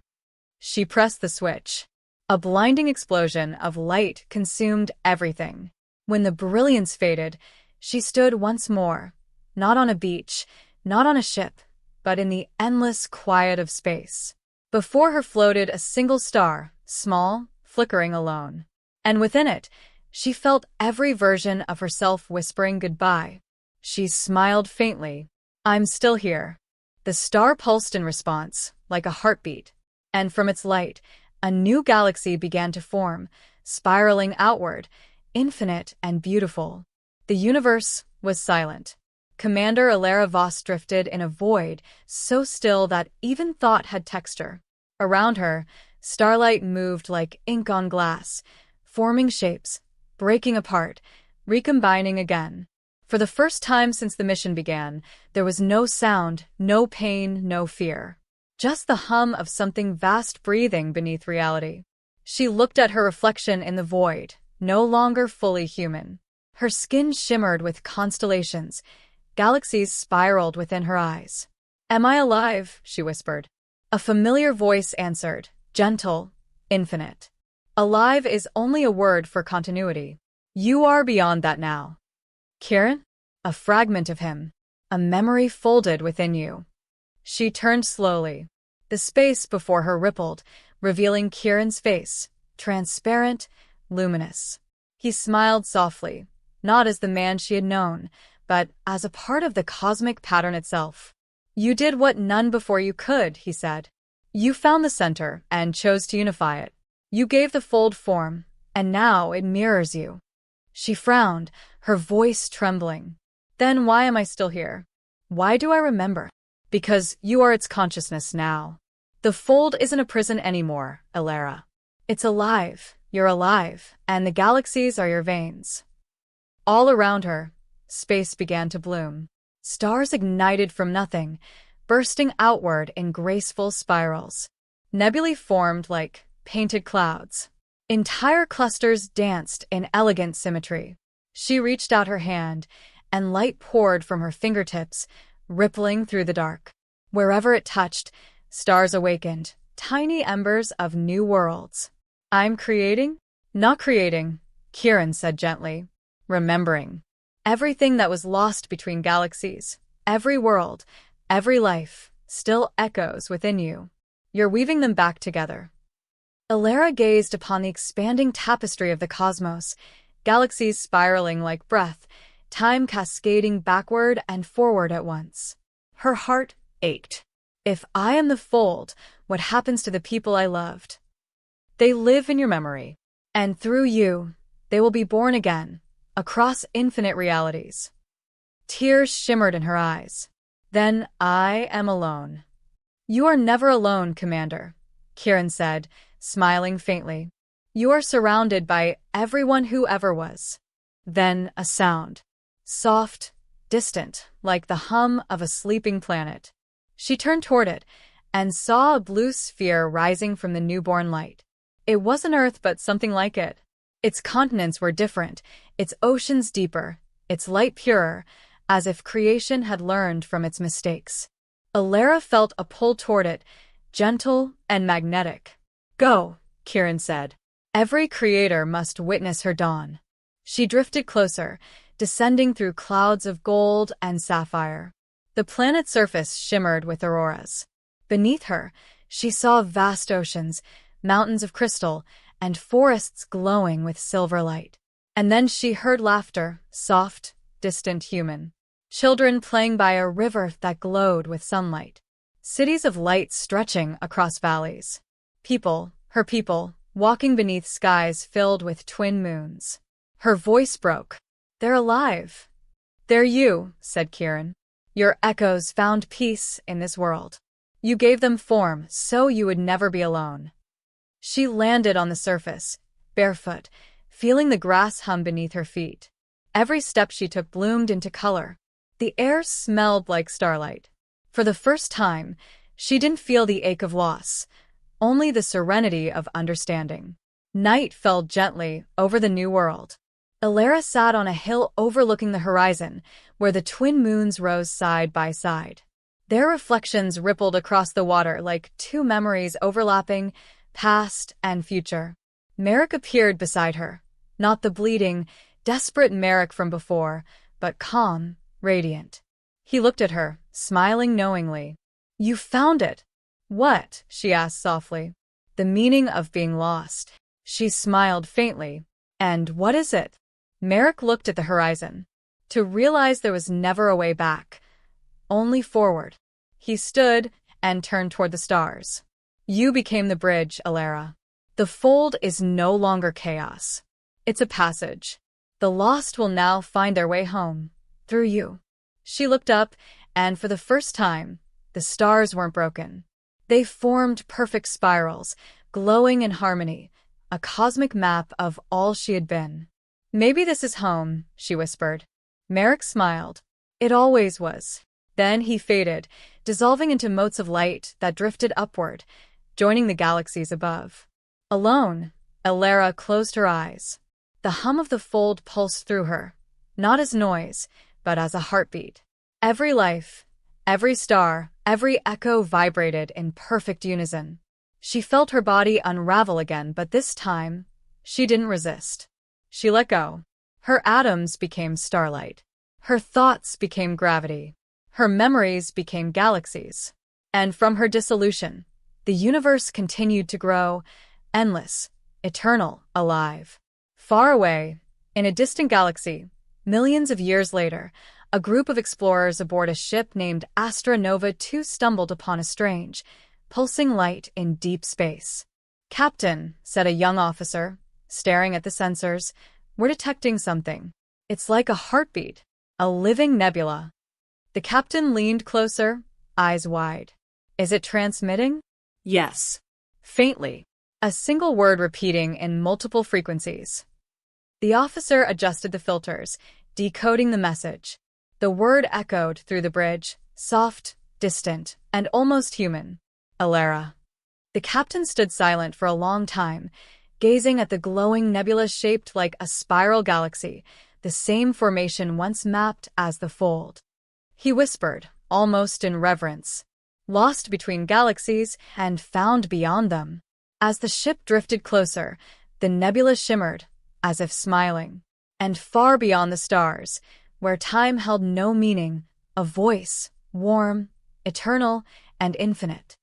She pressed the switch. A blinding explosion of light consumed everything. When the brilliance faded, she stood once more, not on a beach, not on a ship, but in the endless quiet of space. Before her floated a single star, small, flickering alone. And within it, she felt every version of herself whispering goodbye. She smiled faintly. I'm still here. The star pulsed in response, like a heartbeat. And from its light, a new galaxy began to form, spiraling outward, infinite and beautiful. The universe was silent. Commander Elara Voss drifted in a void so still that even thought had texture. Around her, starlight moved like ink on glass, forming shapes, breaking apart, recombining again. For the first time since the mission began, there was no sound, no pain, no fear. Just the hum of something vast breathing beneath reality. She looked at her reflection in the void, no longer fully human. Her skin shimmered with constellations. Galaxies spiraled within her eyes. Am I alive? She whispered. A familiar voice answered, gentle, infinite. Alive is only a word for continuity. You are beyond that now. Kieran? A fragment of him. A memory folded within you. She turned slowly. The space before her rippled, revealing Kieran's face, transparent, luminous. He smiled softly, not as the man she had known, but as a part of the cosmic pattern itself. You did what none before you could, he said. You found the center and chose to unify it. You gave the fold form, and now it mirrors you. She frowned, her voice trembling. Then why am I still here? Why do I remember? Because you are its consciousness now. The fold isn't a prison anymore, Elara. It's alive, you're alive, and the galaxies are your veins. All around her, space began to bloom. Stars ignited from nothing, bursting outward in graceful spirals. Nebulae formed like painted clouds. Entire clusters danced in elegant symmetry. She reached out her hand, and light poured from her fingertips, rippling through the dark. Wherever it touched, stars awakened, tiny embers of new worlds. I'm creating? Not creating, Kieran said gently. Remembering. Everything that was lost between galaxies, every world, every life, still echoes within you. You're weaving them back together. Elara gazed upon the expanding tapestry of the cosmos, galaxies spiraling like breath, time cascading backward and forward at once. Her heart ached. If I am the fold, what happens to the people I loved? They live in your memory, and through you, they will be born again, across infinite realities. Tears shimmered in her eyes. Then I am alone. You are never alone, Commander, Kieran said, smiling faintly. You are surrounded by everyone who ever was. Then a sound. Soft, distant, like the hum of a sleeping planet. She turned toward it and saw a blue sphere rising from the newborn light. It wasn't Earth, but something like it. Its continents were different, its oceans deeper, its light purer, as if creation had learned from its mistakes. Elara felt a pull toward it, gentle and magnetic. Go, Kieran said. Every creator must witness her dawn. She drifted closer, descending through clouds of gold and sapphire. The planet's surface shimmered with auroras. Beneath her, she saw vast oceans, mountains of crystal, and forests glowing with silver light. And then she heard laughter, soft, distant human. Children playing by a river that glowed with sunlight. Cities of light stretching across valleys. People, her people, walking beneath skies filled with twin moons. Her voice broke. They're alive. They're you, said Kieran. Your echoes found peace in this world. You gave them form so you would never be alone. She landed on the surface, barefoot, feeling the grass hum beneath her feet. Every step she took bloomed into color. The air smelled like starlight. For the first time, she didn't feel the ache of loss, only the serenity of understanding. Night fell gently over the new world. Elara sat on a hill overlooking the horizon, where the twin moons rose side by side. Their reflections rippled across the water like two memories overlapping, past and future. Marek appeared beside her, not the bleeding, desperate Marek from before, but calm, radiant. He looked at her, smiling knowingly. You found it. What? She asked softly. The meaning of being lost. She smiled faintly. And what is it? Marek looked at the horizon, to realize there was never a way back, only forward. He stood and turned toward the stars. You became the bridge, Elara. The fold is no longer chaos. It's a passage. The lost will now find their way home, through you. She looked up, and for the first time, the stars weren't broken. They formed perfect spirals, glowing in harmony, a cosmic map of all she had been. Maybe this is home, she whispered. Marek smiled. It always was. Then he faded, dissolving into motes of light that drifted upward, joining the galaxies above. Alone, Elara closed her eyes. The hum of the fold pulsed through her, not as noise, but as a heartbeat. Every life, every star, every echo vibrated in perfect unison. She felt her body unravel again, but this time, she didn't resist. She let go. Her atoms became starlight. Her thoughts became gravity. Her memories became galaxies. And from her dissolution, the universe continued to grow, endless, eternal, alive. Far away, in a distant galaxy, millions of years later, a group of explorers aboard a ship named Astra Nova 2 stumbled upon a strange, pulsing light in deep space. "Captain," said a young officer, staring at the sensors, "we're detecting something. It's like a heartbeat, a living nebula." The captain leaned closer, eyes wide. "Is it transmitting?" Yes. Faintly, a single word repeating in multiple frequencies. The officer adjusted the filters, decoding the message. The word echoed through the bridge, soft, distant, and almost human. Elara. The captain stood silent for a long time, gazing at the glowing nebula shaped like a spiral galaxy, the same formation once mapped as the fold. He whispered, almost in reverence, "Lost between galaxies and found beyond them." As the ship drifted closer, the nebula shimmered, as if smiling. And far beyond the stars, where time held no meaning, a voice, warm, eternal, and infinite,